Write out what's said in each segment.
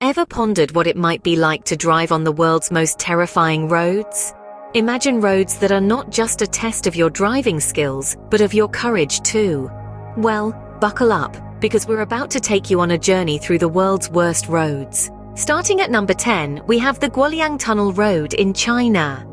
Ever pondered what it might be like to drive on the world's most terrifying roads? Imagine roads that are not just a test of your driving skills, but of your courage too. Well, buckle up, because we're about to take you on a journey through the world's worst roads. Starting at number 10, we have the Guoliang Tunnel Road in China.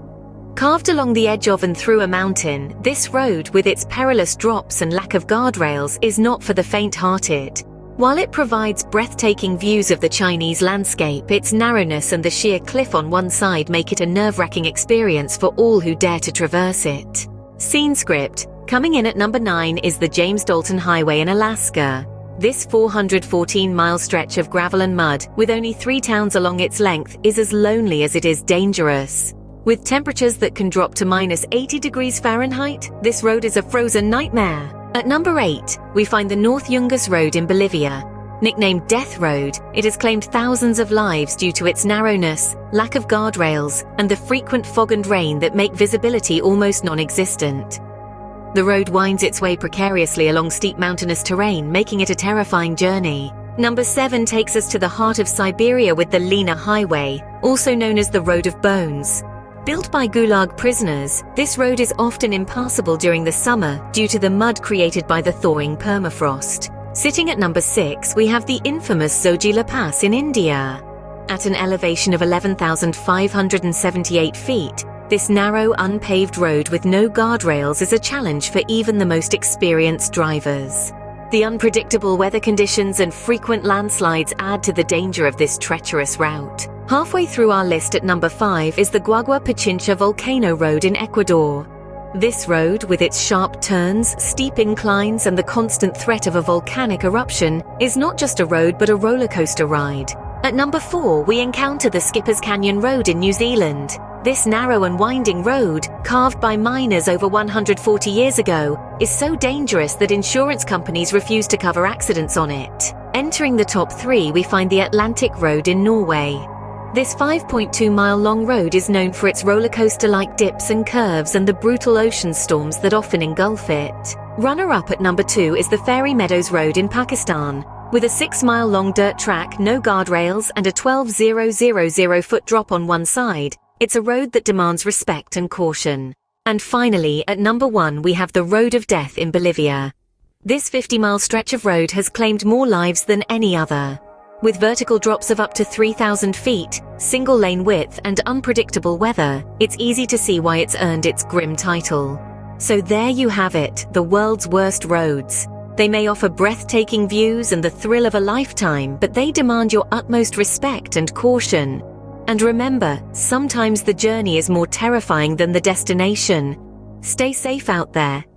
Carved along the edge of and through a mountain, this road, with its perilous drops and lack of guardrails, is not for the faint-hearted. While it provides breathtaking views of the Chinese landscape, its narrowness and the sheer cliff on one side make it a nerve-wracking experience for all who dare to traverse it. Scene script. Coming in at number 9 is the James Dalton Highway in Alaska. This 414-mile stretch of gravel and mud, with only 3 towns along its length, is as lonely as it is dangerous. With temperatures that can drop to minus 80 degrees Fahrenheit, this road is a frozen nightmare. At number 8, we find the North Yungas Road in Bolivia. Nicknamed Death Road, it has claimed thousands of lives due to its narrowness, lack of guardrails, and the frequent fog and rain that make visibility almost non-existent. The road winds its way precariously along steep mountainous terrain, making it a terrifying journey. Number 7 takes us to the heart of Siberia with the Lena Highway, also known as the Road of Bones. Built by Gulag prisoners, this road is often impassable during the summer due to the mud created by the thawing permafrost. Sitting at number 6, we have the infamous Zojila Pass in India. At an elevation of 11,578 feet, this narrow, unpaved road with no guardrails is a challenge for even the most experienced drivers. The unpredictable weather conditions and frequent landslides add to the danger of this treacherous route. Halfway through our list at number 5 is the Guagua Pichincha Volcano Road in Ecuador. This road, with its sharp turns, steep inclines, and the constant threat of a volcanic eruption, is not just a road but a roller coaster ride. At number 4, we encounter the Skipper's Canyon Road in New Zealand. This narrow and winding road, carved by miners over 140 years ago, is so dangerous that insurance companies refuse to cover accidents on it. Entering the top 3, we find the Atlantic Road in Norway. This 5.2-mile-long road is known for its roller coaster-like dips and curves and the brutal ocean storms that often engulf it. Runner-up at number 2 is the Fairy Meadows Road in Pakistan. With a 6-mile-long dirt track, no guardrails, and a 12,000-foot drop on one side, it's a road that demands respect and caution. And finally, at number 1, we have the Road of Death in Bolivia. This 50-mile stretch of road has claimed more lives than any other. With vertical drops of up to 3,000 feet, single-lane width, and unpredictable weather, it's easy to see why it's earned its grim title. So there you have it, the world's worst roads. They may offer breathtaking views and the thrill of a lifetime, but they demand your utmost respect and caution. And remember, sometimes the journey is more terrifying than the destination. Stay safe out there,